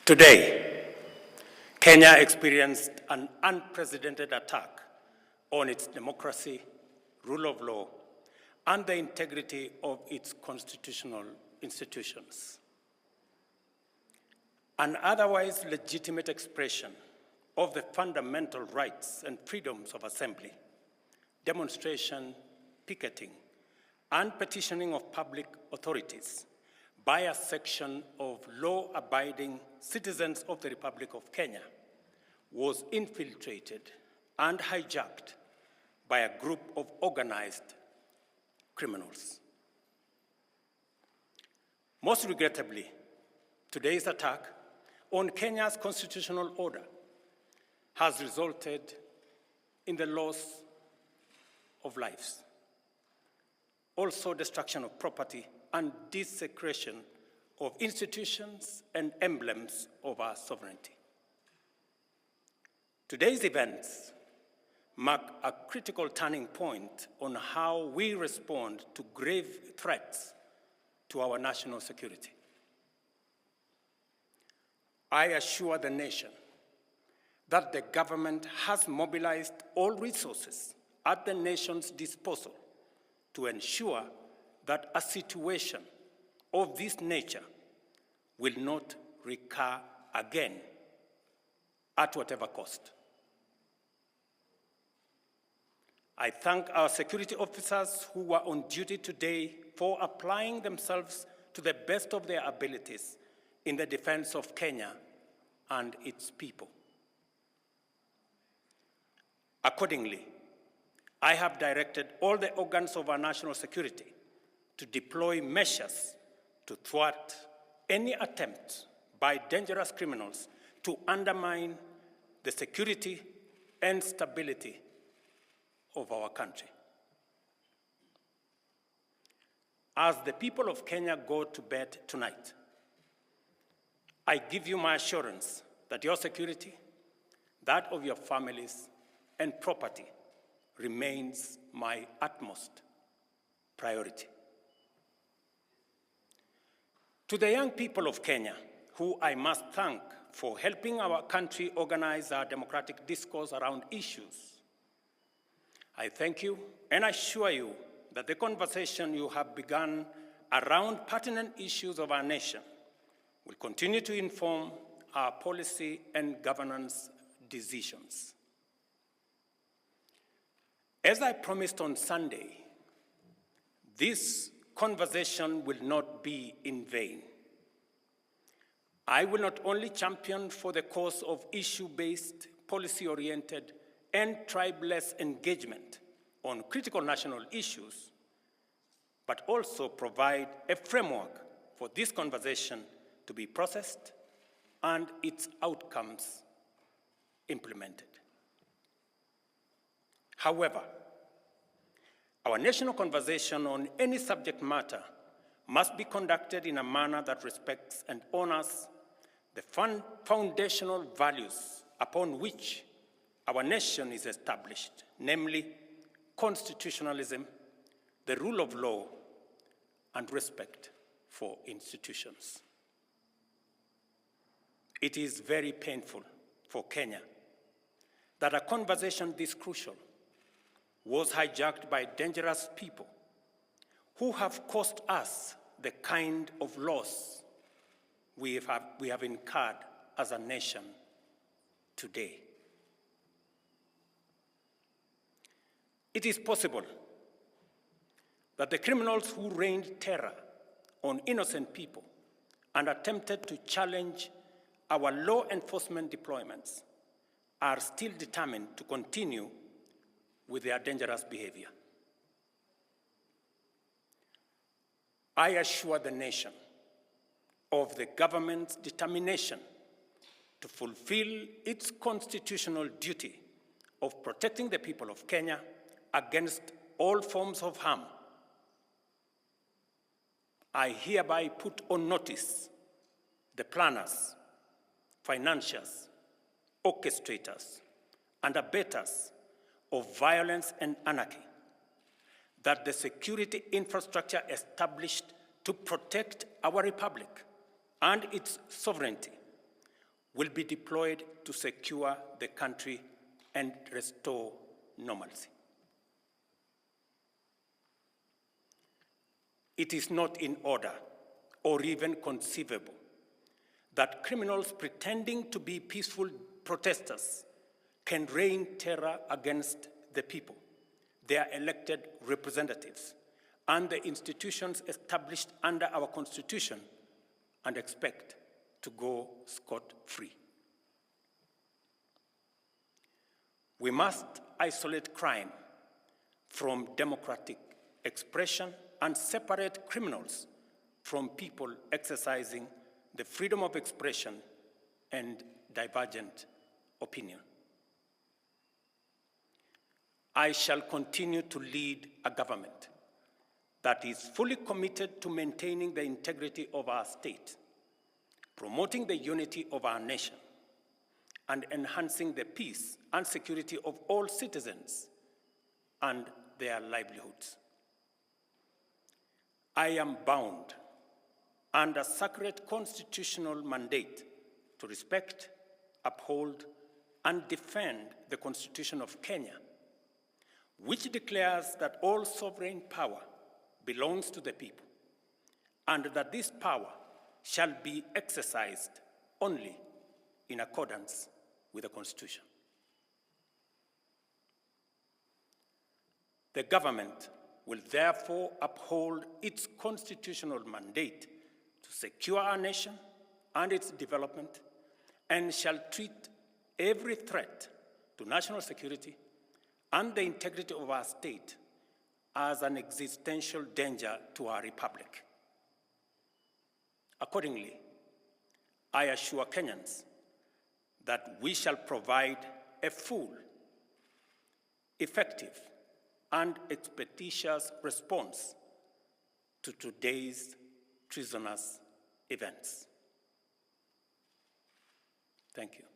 Today, Kenya experienced an unprecedented attack on its democracy, rule of law, and the integrity of its constitutional institutions. An otherwise legitimate expression of the fundamental rights and freedoms of assembly, demonstration, picketing, and petitioning of public authorities by a section of law-abiding citizens of the Republic of Kenya was infiltrated and hijacked by a group of organized criminals. Most regrettably, today's attack on Kenya's constitutional order has resulted in the loss of lives, also destruction of property and desecration of institutions and emblems of our sovereignty. Today's events mark a critical turning point on how we respond to grave threats to our national security. I assure the nation that the government has mobilized all resources at the nation's disposal to ensure that a situation of this nature will not recur again at whatever cost. I thank our security officers who were on duty today for applying themselves to the best of their abilities in the defense of Kenya and its people. Accordingly, I have directed all the organs of our national security to deploy measures to thwart any attempt by dangerous criminals to undermine the security and stability of our country. As the people of Kenya go to bed tonight, I give you my assurance that your security, that of your families, and property remains my utmost priority. To the young people of Kenya, who I must thank for helping our country organize our democratic discourse around issues, I thank you and assure you that the conversation you have begun around pertinent issues of our nation will continue to inform our policy and governance decisions. As I promised on Sunday, this conversation will not be in vain. I will not only champion for the cause of issue-based, policy-oriented, and tribeless engagement on critical national issues, but also provide a framework for this conversation to be processed and its outcomes implemented. However, our national conversation on any subject matter must be conducted in a manner that respects and honors the foundational values upon which our nation is established, namely constitutionalism, the rule of law, and respect for institutions. It is very painful for Kenya that a conversation this crucial was hijacked by dangerous people who have caused us the kind of loss we have incurred as a nation today. It is possible that the criminals who rained terror on innocent people and attempted to challenge our law enforcement deployments are still determined to continue with their dangerous behavior. I assure the nation of the government's determination to fulfill its constitutional duty of protecting the people of Kenya against all forms of harm. I hereby put on notice the planners, financiers, orchestrators, and abettors of violence and anarchy that the security infrastructure established to protect our republic and its sovereignty will be deployed to secure the country and restore normalcy. It is not in order or even conceivable that criminals pretending to be peaceful protesters can rain terror against the people, their elected representatives, and the institutions established under our Constitution, and expect to go scot-free. We must isolate crime from democratic expression and separate criminals from people exercising the freedom of expression and divergent opinion. I shall continue to lead a government that is fully committed to maintaining the integrity of our state, promoting the unity of our nation, and enhancing the peace and security of all citizens and their livelihoods. I am bound under sacred constitutional mandate to respect, uphold, and defend the Constitution of Kenya, which declares that all sovereign power belongs to the people, and that this power shall be exercised only in accordance with the Constitution. The government will therefore uphold its constitutional mandate to secure our nation and its development, and shall treat every threat to national security and the integrity of our state as an existential danger to our republic. Accordingly, I assure Kenyans that we shall provide a full, effective, and expeditious response to today's treasonous events. Thank you.